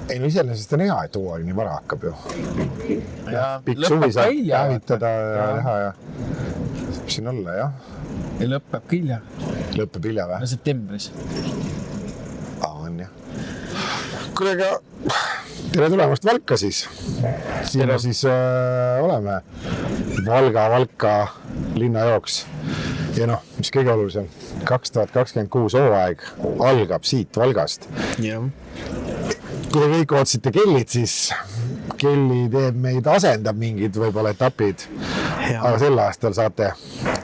Ei no iseenesest on hea, et hooaeg nii vara hakkab ju. Pikk lõpeb suvi saab hilja. päevitada ja teha ja saab siin olla, jah. Ja lõpeb hilja. Lõpeb hilja või? No septembris. On jah. Kuulega, tere tulemast Valka siis. Siin me siis oleme Valka linnajooks. Ja noh, mis kõige olulisem, 2026 hooaeg algab siit Valgast. Jah. Kui te kõik ootsite kellid, siis kelli teeb meid asendab mingid võib-olla etapid. Aga sel aastal saate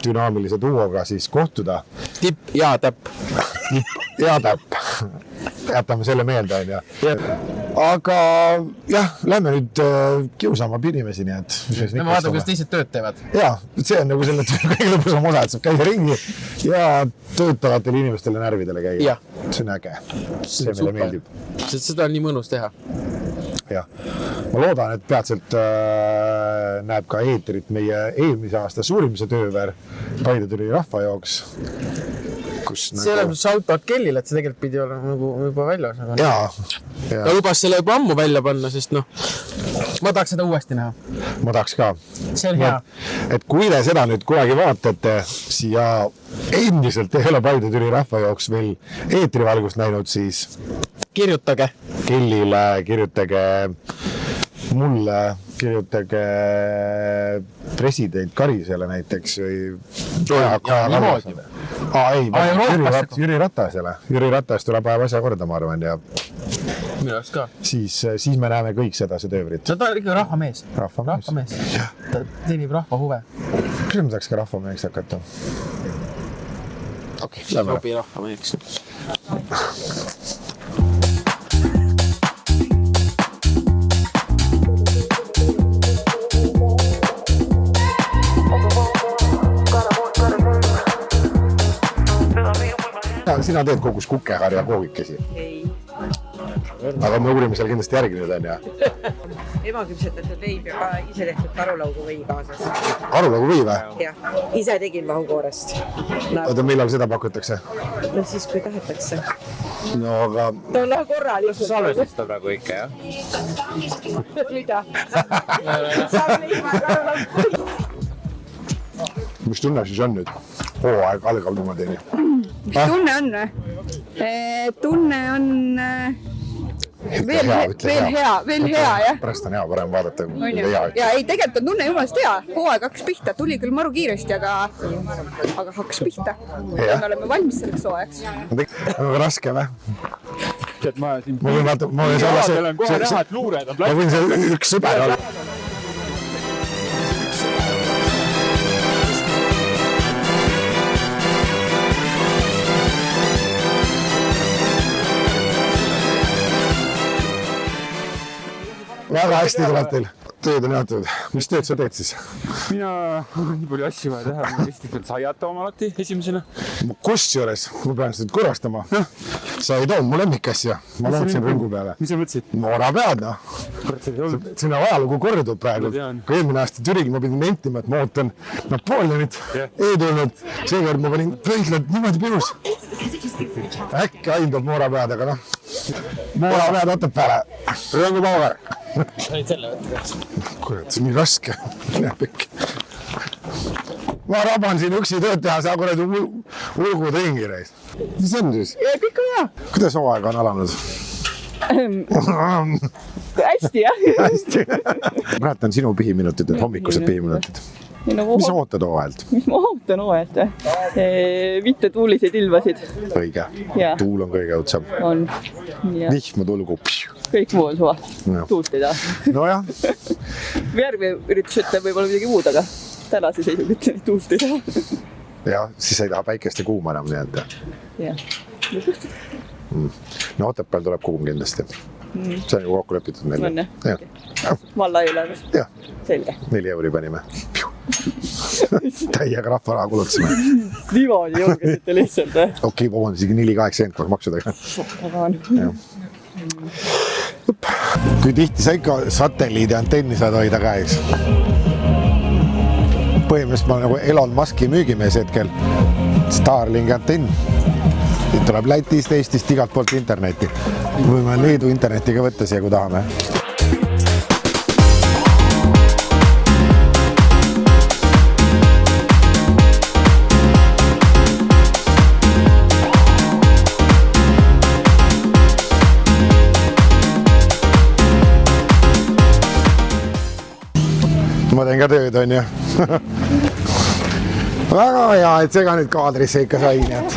dünaamilise duoga siis kohtuda. Tipp ja täpp. Ja täpp. Jätame selle meelde, on ju. Aga jah, lähme nüüd kiusama inimesi, nii et... Me vaatame, kuidas teised tööd teevad. Jaa, see on nagu selle kõige lõpusam osa, et saab käia ringi ja töötavatele inimestele närvidele käia. See on äge. See meile meeldib. Seda on nii mõnus teha. Jah. Ma loodan, et peatselt näeb ka eeterit meie eelmise aasta suurimise tööver Paide tuli rahvajooks. See on shout-out Kellile, et see tegelikult pidi olema nagu juba väljas. Jaa. Ta lubas selle juba ammu välja panna, sest noh, ma tahaks seda uuesti näha. Ma tahaks ka. See on hea. Et kui te seda nüüd kunagi vaatate siia endiselt ei ole Paide tuli rahvajooks veel eetrivalgust näinud, siis kirjutage. Kellile, kirjutage mulle, kirjutage president Karisele näiteks või Jüri Ratasele. Jüri Ratas tuleb ajab asja korda, ma arvan, ja minu jaoks ka. Siis me näeme kõik seda töövrit. Ta on ikka rahvamees. Rahvamees. Ta teenib rahva huve. Kas me tahaks ka rahvameeks hakata? Okei, lähme. Sobi rahvameeks. Sina teed kogus kukeharja koogikesi? Ei. Aga me uurime seal kindlasti järgi nüüd on, ja? Ema küpsetatud veib ja ka ise tehtud karulaugu või kaasas. Karulaugu või või? Jah, ise tegin mahukoorest. Oota, millal seda pakutakse? No siis, kui tahetakse. No aga... Ta on korral. Salvestada praegu ikka, jah? Mida? Saab leima karulaugu. Mis tunne siis on nüüd? Hooaeg algab niimoodi. Mis tunne on? Tunne on veel hea, jah. Pärast on hea parem vaadata. Ja ei, tegelikult on tunne jumalast hea. Hooaeg hakkas pihta, tuli küll maru kiiresti, aga hakkas pihta. Me oleme valmis selleks hooajaks. On raske või? Ma võin kohe näha, et luured on ma võin see üks sõber olla. Väga hästi tuleb teil. Tööd on jaotud. Mis tööd sa teed siis? Mina nii palju asju vaja teha. Ma lihtsalt pean saiad tooma alati esimesena. Kust juures? Ma pean seda kurvastama. Sa ei too mu lemmikasja. Ma lootsin rõngu peale. Mis sa mõtlesid? Moora pead, noh. Sinna ajalugu kordub praegu. Kui eelmine aasta Türil ma pidin nentima, et ma ootan Napoleonit. Ei tulnud. Seekord ma panin pöidlad niimoodi pihus. Äkki aindab Moora pead, aga noh. Moora pead ootab peale. Rõngu pauga. Said selle võtta. Kurat, see on nii raske. Ma raban siin üksi tööd teha, sa kuradi ulgud ringi reis. Mis on siis? Kõik on hea. Kuidas hooaeg on alanud? Hästi, jah. Hästi. Mäletan sinu pihiminutid, hommikused pihiminutid. Mis sa ootad hooajalt? Mis ma ootan hooajalt? Mitte tuuliseid ilmasid. Õige. Tuul on kõige õudsam. On. Vihma tulgu. Kõik muu on suva. Tuult ei taha. No jah. Järgmine üritus ütleb võib-olla midagi muud, aga tänase seisuga ütlen, et tuult ei taha. Ja, siis ei taha päikest ja kuuma enam nii enda. Jah. No Otepääl tuleb kuum kindlasti. See on ju kokku lepitud meil. On jah? Valla ei olemas? Jah. Selge. 4 euri panime. Täiega rahvaraha kulutasime. Niimoodi julgesite lihtsalt, või? Okei, ma olen isegi 4,80 koos maksudega. Aga on. Kui tihti sa ikka satelliidi antenni saad hoida käes? Põhimõtteliselt ma nagu Elon Muski müügimees hetkel. Starlinki antenn. Tuleb Lätist, Eestist, igalt poolt interneti. võime Leedu interneti ka võtta siia, kui tahame. Ma teen ka tööd, on ju. Väga hea, et see ka nüüd kaadrisse ikka sai, nii et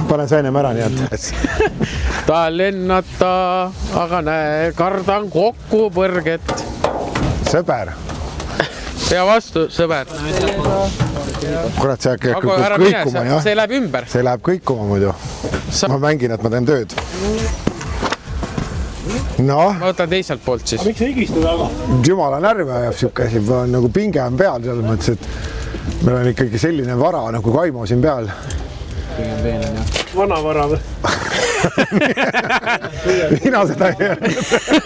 panen sainem ära, nii et tahan lennata, aga näe, kardan kokkupõrget. Sõber. Ja vastu, sõber. Kurat, see hakkab kõikuma, jah. See läheb ümber. See läheb kõikuma muidu. Ma mängin, et ma teen tööd. No. Ma võtan teiselt poolt siis. Miks sa higistad aga? Jumala närve ajab siuke asi, nagu pinge on peal selles mõttes, et meil on ikkagi selline vara nagu Kaimo siin peal. Vana vara või? Mina seda ei ole.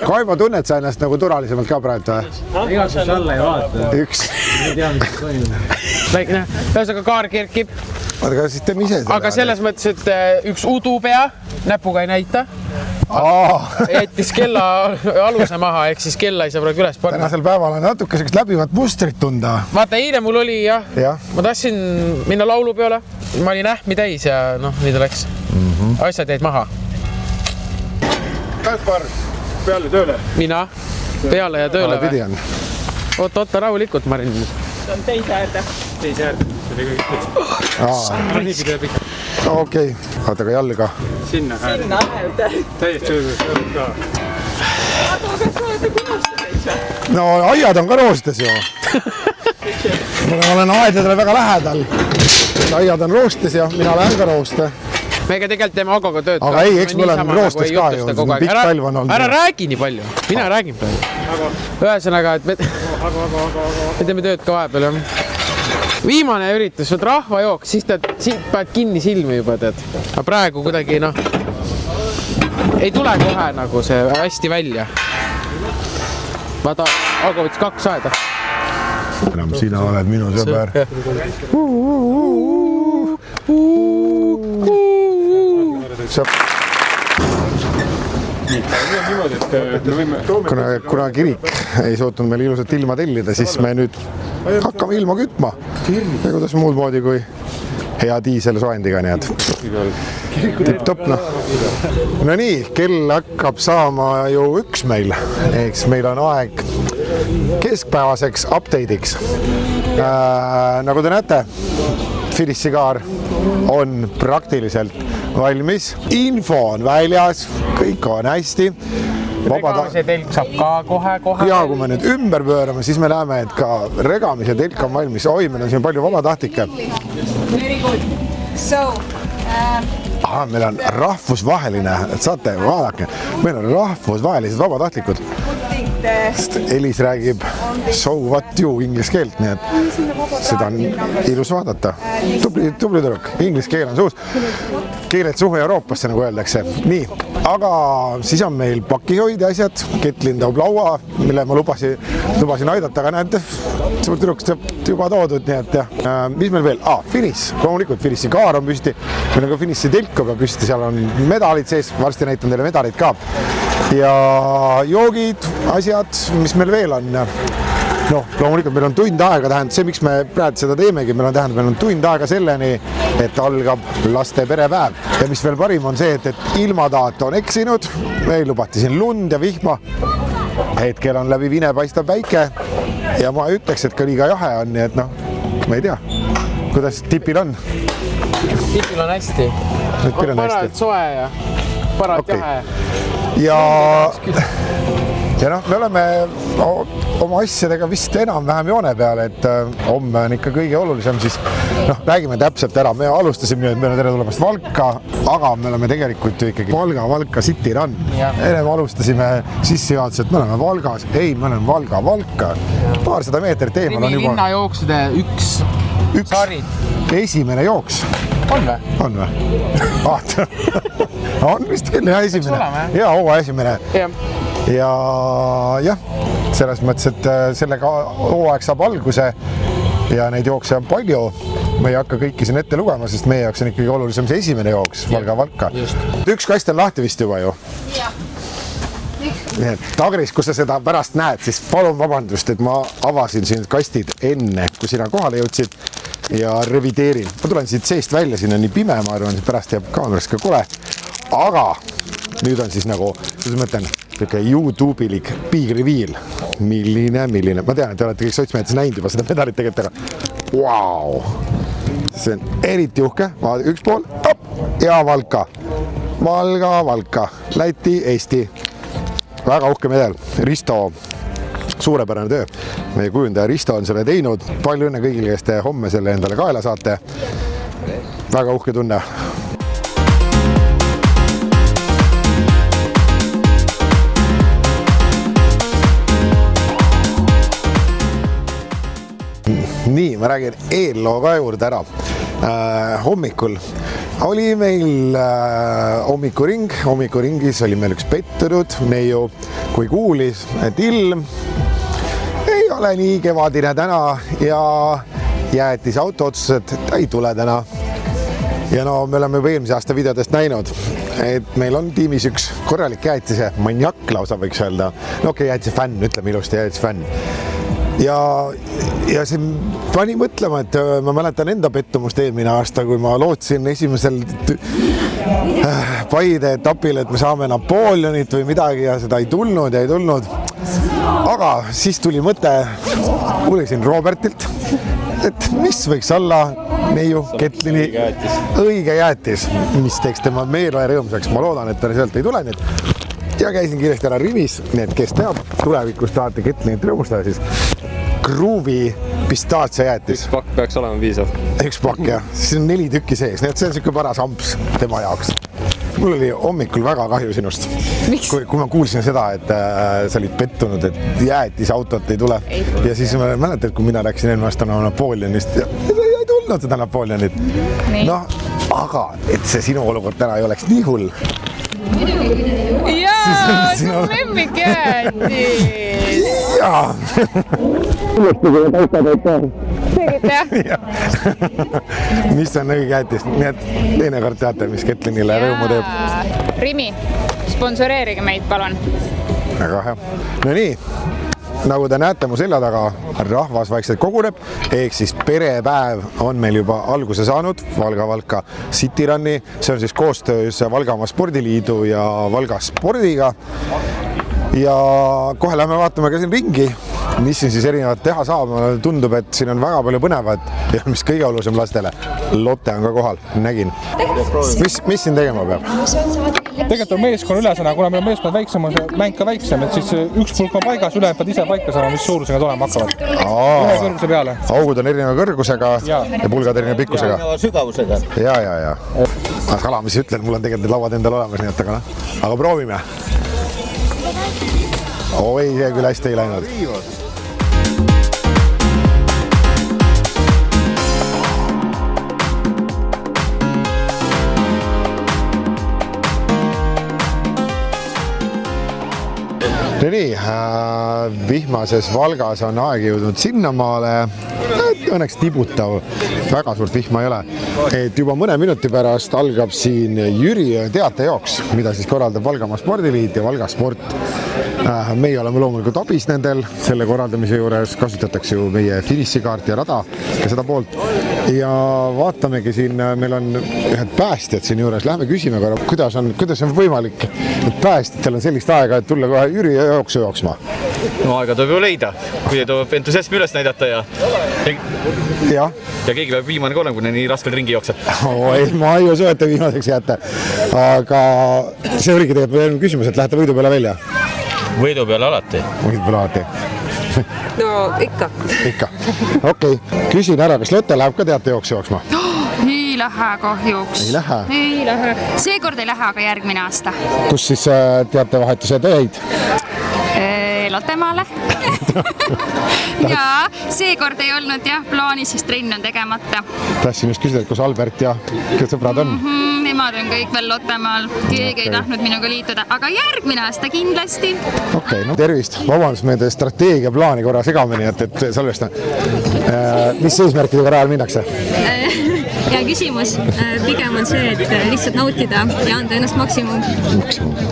Kaimo, tunned sa ennast nagu turvalisemalt ka praegu või? Igastus alla ei vaata. Üks. Ei tea, mis toimub. Väikene, ühesõnaga kaar kerkib. Aga siis teeme ise seda. Aga selles mõttes, et üks udupea näpuga ei näita. Jättis kella aluse maha, ehk siis kella ei saa praegu üles panna. Tänasel päeval on natuke sellist läbivat mustrit tunda. Vaata, eile mul oli jah. Ma tahtsin minna laulupeole. Ma olin ähmi täis ja noh, nii ta läks. Asjad jäid maha. Kaspar, peale tööle. Mina, peale ja tööle või? Oota rahulikult, Marin. See on teise äärde. Teise äärde. See oli kõik. Okei, vaata ka jalga. Sinna äärde. Täiesti õigus ka. Aga kas sa olete kunastes või? No aiad on ka roostes ju. Ma olen aedadele väga lähedal. Aiad on roostes ja mina lähen ka rooste. Meiega tegelikult teeme Agoga tööd. Aga ei, eks me oleme roostes ka ju. Pikk talv on olnud. Ära räägi nii palju. Mina räägin praegu. Ühesõnaga, et me teeme tööd ka vahepeal, jah. Viimane üritus, võt rahvajook, siis paned kinni silmi juba, tead. Aga praegu kuidagi, noh, ei tule kohe nagu see hästi välja. Vaata, Ago võttis 2 aeda. Enam sina oled minu sõber. Kuna kirik ei suutnud meil ilusat ilma tellida, siis me nüüd hakkame ilma kütma. Ja kuidas muud moodi kui hea diisel soendiga, nii et tipp-topp, noh. No nii, kell hakkab saama ju 1 meil. Eks meil on aeg keskpäevaseks update'iks. Nagu te näete, Finissigaar on praktiliselt valmis. Info on väljas, kõik on hästi. Regamise telk saab ka kohe. Ja kui me nüüd ümber pöörame, siis me näeme, et ka regamise telk on valmis. Oi, meil on siin palju vabatahtlikke. Very good. So, meil on rahvusvaheline, saate vaadake, meil on rahvusvahelised vabatahtlikud. Elis räägib so what you inglise keelt, nii et seda on ilus vaadata. Tubli tüdruk, inglise keel on suus. Keeled suhu Euroopasse, nagu öeldakse. Nii, aga siis on meil pakihoid ja asjad. Ketlin toob laua, mille ma lubasin aidata, aga näete, suur tüdruk juba toodud, nii et jah. Mis meil veel? Finiss, loomulikult Finissi-gaar on püsti. Meil on ka Finissi telkuga püsti, seal on medalid sees, varsti näitan teile medalid ka. Ja joogid, asjad, mis meil veel on. Noh, loomulikult meil on tund aega, tähendab see, miks me praegu seda teemegi, meil on tund aega selleni, et algab laste perepäev. Ja mis veel parim on see, et ilmataat on eksinud, meil lubati siin lund ja vihma. Hetkel on läbi vine paistab päike ja ma ütleks, et ka liiga jahe on, nii et noh, ma ei tea, kuidas tipil on. Tipil on hästi. Paralt soe ja paralt jahe. Ja noh, me oleme oma asjadega vist enam-vähem joone peale, et homme on ikka kõige olulisem, siis noh, räägime täpselt ära. Me alustasime nüüd, meil on tere tulemast Valka, aga me oleme tegelikult ju ikkagi Valka City Run. Enne alustasime sissejuhatuselt, me oleme Valgas, ei, me oleme Valka. Paarsada meetrit eemal on juba. Linnajooksude üks sari. Esimene jooks. On või? On või? On vist küll hea esimene. Hea hooaja esimene. Ja jah, selles mõttes, et sellega hooaeg saab alguse ja neid jookse on palju. ma ei hakka kõiki siin ette lugema, sest meie jaoks on ikkagi olulisem see esimene jooks, Valga. Üks kast on lahti vist juba ju? Nii et Agris, kus sa seda pärast näed, siis palun vabandust, et ma avasin siin kastid enne, kui sina kohale jõudsid ja revideerin. Ma tulen siit seest välja, siin on nii pime, ma arvan, et pärast jääb kaamerast ka kole. Aga nüüd on siis nagu, kuidas ma mõtlen, YouTube'ilik big reveal. Milline. Ma tean, et te olete kõik sotsmeetes näinud juba seda medalit tegelikult, aga wow. See on eriti uhke. Üks pool ja Valka. Valga, Läti, Eesti. Väga uhke medel. Risto, suurepärane töö. Meie kujundaja Risto on selle teinud. Palju õnne kõigile, kes te homme selle endale kaela saate. Väga uhke tunne. Nii, ma räägin eelloo ka juurde ära. Hommikul oli meil hommikuringis oli meil üks pettunud neiu, kui kuulis, et ilm ei ole nii kevadine täna ja jäetis auto otsus, et ta ei tule täna. Ja no me oleme juba eelmise aasta videodest näinud, et meil on tiimis üks korralik jäätise maniak lausa võiks öelda. No okei, jäätise fänn, ütleme ilusti jäätise fänn. Ja see pani mõtlema, et ma mäletan enda pettumust eelmine aasta, kui ma lootsin esimesel Paide etapil, et me saame Napoleonit või midagi ja seda ei tulnud. Aga siis tuli mõte, uurisin Robertilt, et mis võiks olla neiu Ketlini õige jäätis, mis teeks tema meele rõõmsaks. Ma loodan, et ta sealt ei tule nüüd. Ja käisin kiiresti ära Rimis, nii et kes teab, tulevikus tahate Ketlinit rõõmustada, siis Gruuvi pistaatsia jäätis. Üks pakk peaks olema piisav. Üks pakk, jah. Siis on 4 tükki sees, nii et see on siuke paras amps tema jaoks. Mul oli hommikul väga kahju sinust. Kui ma kuulsin seda, et sa olid pettunud, et jäätis autot ei tule. Ja siis ma mäletan, et kui mina läksin eelmine aasta Napoleonist ja ei tulnud seda Napoleonit. No, aga et see sinu olukord täna ei oleks nii hull. Jaa, see on lemmik jäätis. Jaa. Tegid jah? Mis on õige jäätis? Nii et teine kord teate, mis Ketlinile rõõmu teeb. Rimi, sponsoreerige meid, palun. Väga hea. No nii, nagu te näete mu selja taga, rahvas vaikselt koguneb, ehk siis perepäev on meil juba alguse saanud Valga City Run'i. See on siis koostöös Valgamaa Spordiliidu ja Valga Spordiga. Ja kohe lähme vaatame ka siin ringi, mis siin siis erinevad teha saab. Tundub, et siin on väga palju põnevat ja mis kõige olulisem lastele. Lotte on ka kohal, nägin. Mis siin tegema peab? Tegelikult on meeskonna ülesõna, kuna meil on meeskond väiksem, on see mäng ka väiksem, et siis üks pulk on paigas, ülejäänud pead ise paika saama, mis suurusega tulema hakkavad. Ühe kõrguse peale. Augud on erineva kõrgusega ja pulgad erineva pikkusega. Sügavusega. Ja. Kala, mis ütlen, mul on tegelikult lauad endal olemas, nii et aga proovime. Oi, see küll hästi ei läinud. Nii, vihmases Valgas on aeg jõudnud sinnamaale, et õnneks tibutav, väga suurt vihma ei ole. Et juba mõne minuti pärast algab siin Jüri teatejooks, mida siis korraldab Valgamaa Spordiliit ja Valga Sport. Meie oleme loomulikult abis nendel, selle korraldamise juures kasutatakse ju meie finišikaart ja rada ja seda poolt. Ja vaatamegi siin, meil on ühed päästjad siin juures, lähme küsime korra, kuidas on võimalik, et päästjatel on sellist aega, et tulla kohe Jüri jooksu jooksma? No aega tuleb ju leida, kui tuleb entusiasmi üles näidata ja keegi peab viimane olema, kui nii raskelt ringi jookseb. Ma ei usu, et te viimaseks jääte, aga see oligi tegelikult küsimus, et lähete võidu peale välja? Võidu peale alati. Võidu peale alati. No ikka. Okei. Küsin ära, kas Lotte läheb ka teatejooksu jooksma? Ei lähe kahjuks. Ei lähe? Seekord ei lähe, aga järgmine aasta. Kus siis teatevahetuse teid? Lottemaale. Ja seekord ei olnud plaanis, sest trenn on tegemata. Tahtsin just küsida, kus Albert ja kes sõbrad on? Ema nemad on kõik veel Lottemaal, keegi ei tahtnud minuga liituda, aga järgmine aasta kindlasti. Okei, no tervist. Vabandus meie strateegiaplaani korra segamini, et sellest mis eesmärkidega rajal minnakse? Hea küsimus. Pigem on see, et lihtsalt nautida ja anda ennast maksimum.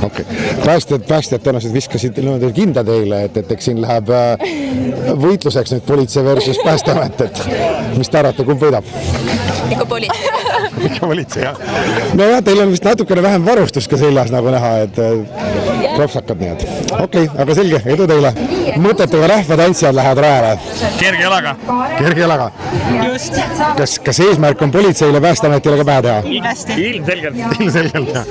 Okei. Päästjad tõenäoliselt viskasid kinda teile, et eks siin läheb võitluseks nüüd politsei versus Päästeamet, et mis te arvate, kumb võidab? Ikka politsei. Ikka politsei, jah. No jah, teil on vist natukene vähem varustus ka seljas nagu näha, et klopsakad nii, et okei, aga selge, edu teile. Mõtetega rahvatantsijad lähevad rajale. Kerge jalaga. Kerge jalaga. Just. Kas eesmärk on politseile Päästeametile ka pähe teha? Ilmselgelt. Ilmselgelt, jah.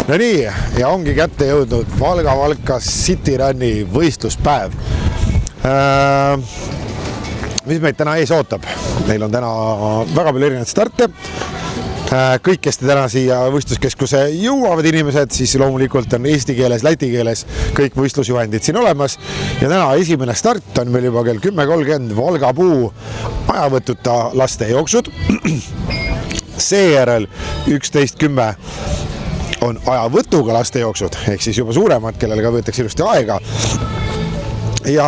No nii, ja ongi kätte jõudnud Valga City Run'i võistluspäev. Mis meid täna ees ootab? Meil on täna väga palju erinevaid starte. Kõik, kes te täna siia võistluskeskuse jõuavad inimesed, siis loomulikult on eesti keeles, läti keeles kõik võistlusjuhendid siin olemas. Ja täna esimene start on meil juba kell 10.30 Valgapuu ajavõtuta laste jooksud. Seejärel 11.10 on ajavõtuga laste jooksud, ehk siis juba suuremad, kellel ka võetakse ilusti aega. Ja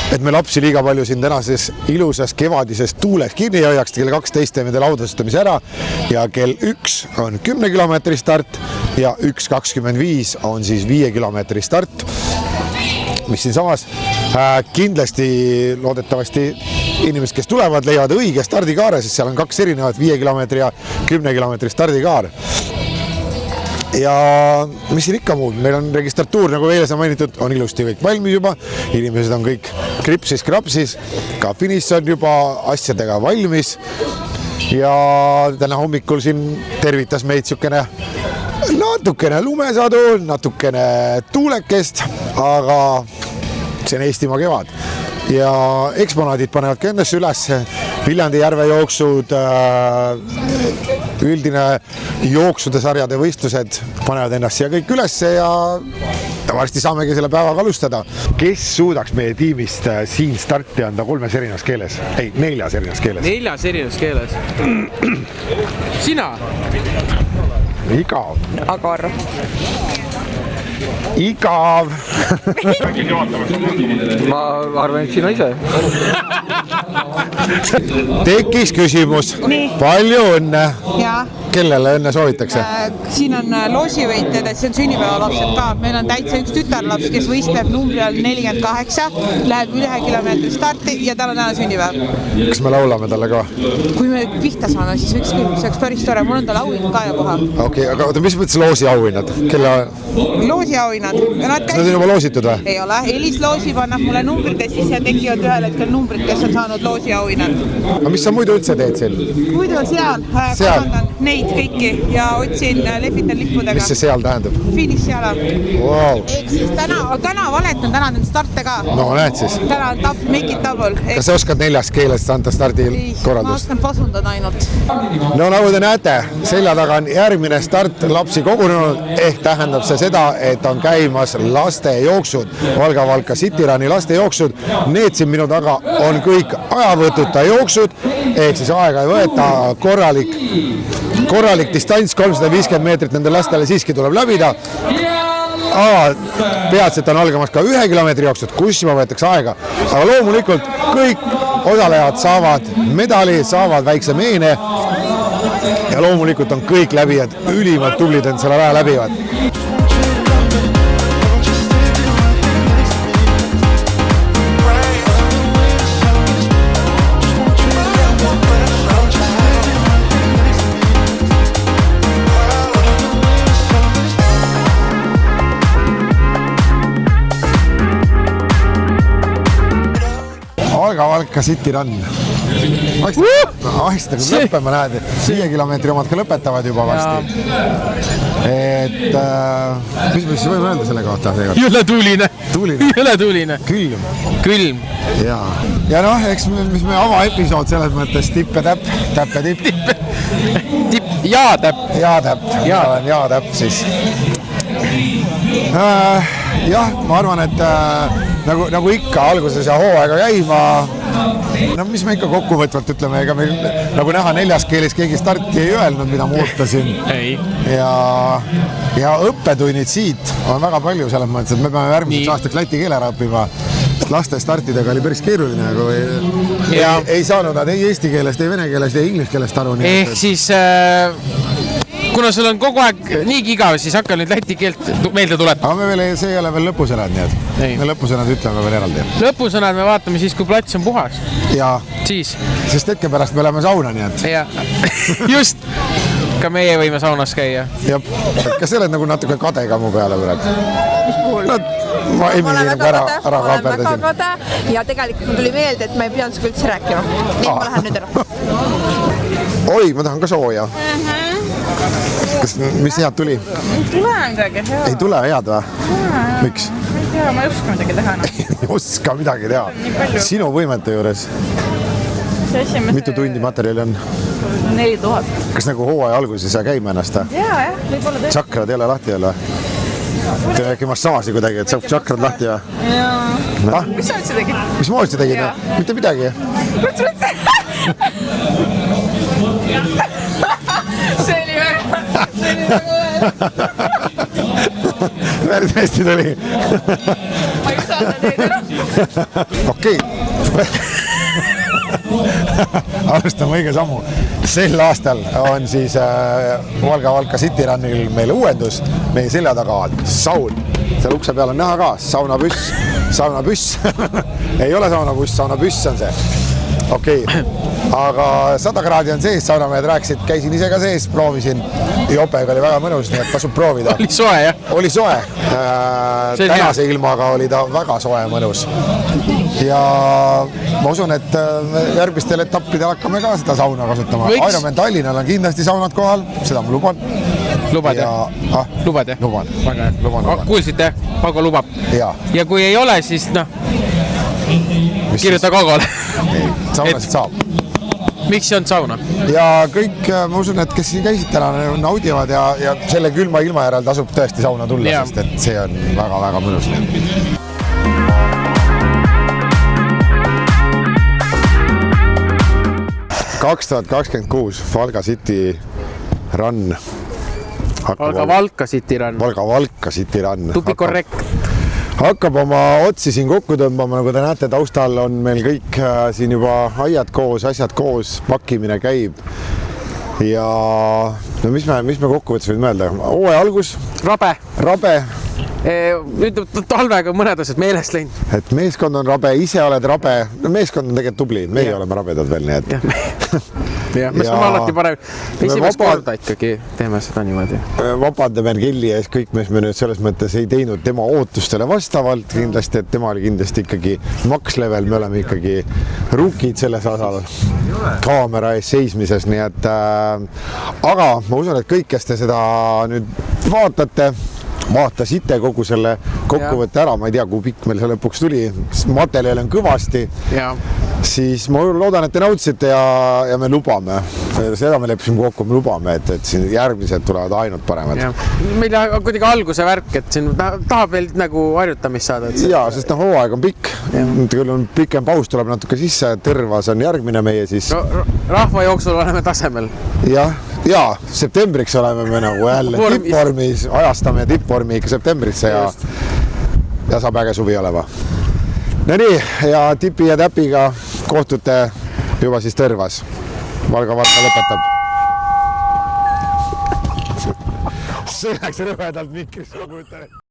et me lapsi liiga palju siin tänases ilusas kevadises tuules kinni hoiaks, kell 12 teeme teile audasustamise ära ja kell 1 on 10 kilomeetri start ja 1.25 on siis 5 kilomeetri start, mis siin samas kindlasti loodetavasti inimesed, kes tulevad, leiavad õige stardikaare, sest seal on 2 erinevat 5 kilomeetri ja 10 kilomeetri stardikaar. Ja mis siin ikka muud, meil on registratuur, nagu eile sa mainitud, on ilusti kõik valmis juba, inimesed on kõik kripsis-krapsis, ka finiš on juba asjadega valmis ja täna hommikul siin tervitas meid natukene lumesadu, natukene tuulekest, aga see on Eestimaa kevad. Ja eksponaadid panevad ka endasse üles, Viljandi järve jooksud, üldine jooksude sarjade võistlused panevad ennast siia kõik üles ja varsti saamegi selle päevaga alustada. Kes suudaks meie tiimist siin starti anda 3 erinevas keeles? Ei, 4 erinevas keeles. 4 erinevas keeles. Sina? Igav. Agar. Igav. Ma arvan, et sina ise. Tekkis küsimus. Palju õnne. Kellele õnne soovitakse? Siin on loosivõitjad, et see on sünnipäevalapsed ka. Meil on täitsa üks tütarlaps, kes võistleb numbri all 48, läheb 1 kilomeetri starti ja tal on täna sünnipäev. Kas me laulame talle ka? Kui me pihta saame, siis võiks küll, see oleks päris tore. Mul on tal auhind ka ja koha. Okei, aga mis mõttes loosiauhinnad? Loosiauhinnad. Kas nad on juba loositud või? Ei ole. Elis loosib, annab mulle numbrid ja siis tekivad ühel hetkel numbrid, kes on saanud loosiauhinnad. Aga mis sa muidu üldse teed siin? Muidu seal. Kavandan neid kõiki ja otsin, lehvitan lippudega. Mis see seal tähendab? Finišiala. Wow. Ehk siis täna valetan, täna on starte ka. No näed siis. Täna on make it double. Kas sa oskad 4 keeles anda stardi korraldust? Ma oskan pasundada ainult. No nagu te näete, selja taga on järgmine start lapsi kogunenud, ehk tähendab see seda, et on käimas laste jooksud, Valga City Run'i laste jooksud. Need siin minu taga on kõik ajavõtuta jooksud, ehk siis aega ei võeta, korralik distants 350 meetrit nende lastele siiski tuleb läbida. Peatselt on algamas ka 1 kilomeetri jooksud, kus juba võetakse aega. Aga loomulikult kõik osalejad saavad medali, saavad väikse meene ja loomulikult on kõik läbijad ülimalt tublid, et selle raja läbivad. Valga City Run. Ahistada lõppema näed, 5 kilomeetri omad ka lõpetavad juba varsti. et mis me siis võime öelda selle kohta? Jõle tuuline. Jõle tuuline. Külm. Ja noh, eks mis me oma episood selles mõttes tipp ja täpp, täpp ja tipp. Tipp ja täpp. Ja täpp. Ja täpp siis. Jah, ma arvan, et nagu ikka alguses ja hooaega käima, no mis me ikka kokkuvõtvalt ütleme, ega meil nagu näha 4 keeles keegi starti ei öelnud, mida ma ootasin. Ja õppetunnid siit on väga palju selles mõttes, et me peame järgmiseks aastaks läti keele ära õppima. Laste startidega oli päris keeruline, kui ei saanud nad ei eesti keelest, ei vene keelest, ei inglise keelest aru. Ehk siis kuna sul on kogu aeg niigi igav, siis hakka nüüd läti keelt meelde tuletama. Aga see ei ole veel lõpusõnad, nii et me lõpusõnad ütleme veel eraldi. Lõpusõnad me vaatame siis, kui plats on puhas. Ja, siis. Sest hetke pärast me oleme sauna, nii et. Ja, just. Ka meie võime saunas käia. Jab, kas sa oled nagu natuke kade ka mu peale praegu? Mis puhul? Ma olen väga kade ja tegelikult mul tuli meelde, et ma ei pidanud üldse rääkima. Nii, ma lähen nüüd ära. Oi, ma tahan ka sooja. Mis head tuli? Ei tule midagi head. Ei tule head või? Miks? Ma ei tea, ma ei oska midagi teha. Ei oska midagi teha. Sinu võimete juures. Mitu tundi materjali on? 4000. Kas nagu hooaja alguses ei saa käima ennast? Jaa, võib-olla tõesti. Tšakrad ei ole lahti jälle? Teeme äkki massaaži kuidagi, et saab tšakrad lahti ja? Jaa. Mis sa üldse tegid? Mis ma üldse tegin? Mitte midagi. See oli väga Päris hästi tuli. Ma ei saada teid ära. Okei. Alustame õige sammu. Sel aastal on siis Valga City Runil meil uuendus. Meie selja taga on saun. Seal ukse peal on näha ka saunapüss. Ei ole saunapüss on see. Okei. Aga 100 kraadi on sees, saunamehed rääkisid, käisin ise ka sees, proovisin. Jopega oli väga mõnus, nii et tasub proovida. Oli soe, jah? Oli soe. Tänase ilmaga oli ta väga soe mõnus. Ja ma usun, et järgmistel etappidel hakkame ka seda sauna kasutama. Ironman Tallinnal on kindlasti saunad kohal, seda ma luban. Lubad, jah? Lubad, jah? Luban. Kuulsite, Pago lubab. Ja kui ei ole, siis kirjuta Kagole. Saunasid saab. Miks see on sauna? Ja kõik, ma usun, et kes siin käisid täna, naudivad ja selle külma ilma järel tasub tõesti sauna tulla, sest et see on väga-väga mõnus. 2026 Valga City Run. Valga City Run. Valga City Run. Tupi korrekt. Hakkab oma otsi siin kokku tõmbama, nagu te näete, taustal on meil kõik siin juba aiad koos, asjad koos, pakkimine käib. Ja no mis me kokkuvõttes võime mõelda? Hooaja algus. Rabe. Nüüd talvega mõned asjad meelest läinud. Et meeskond on rabe, ise oled rabe. No meeskond on tegelikult tubli, meie oleme rabedad veel, nii et. Me saame alati parem. Esimest korda ikkagi teeme seda niimoodi. Vabandame Kelly ees kõik, mis me nüüd selles mõttes ei teinud tema ootustele vastavalt. Kindlasti, et tema oli kindlasti ikkagi max level. Me oleme ikkagi rukid selles asal kaamera ees seismises, nii et aga ma usun, et kõik, kes te seda nüüd vaatasite kogu selle kokkuvõtte ära, ma ei tea, kui pikk meil see lõpuks tuli, materjal on kõvasti, siis ma loodan, et te nautsite ja me lubame, seda me leppisime kokku, me lubame, et siin järgmised tulevad ainult paremad. Meil on kuidagi alguse värk, et siin tahab veel nagu harjutamist saada. Jaa, sest hooaeg on pikk, küll on pikem paus, tuleb natuke sisse, Tõrvas on järgmine meie siis. Rahva jooksul oleme tasemel. Ja septembriks oleme me nagu jälle tippvormis, ajastame tippvormi ikka septembrisse ja saab äge suvi olema. No nii, ja tipi ja täpiga kohtute juba siis Tõrvas. Valga lõpetab. See läks rõvedalt mikris kogu üteled.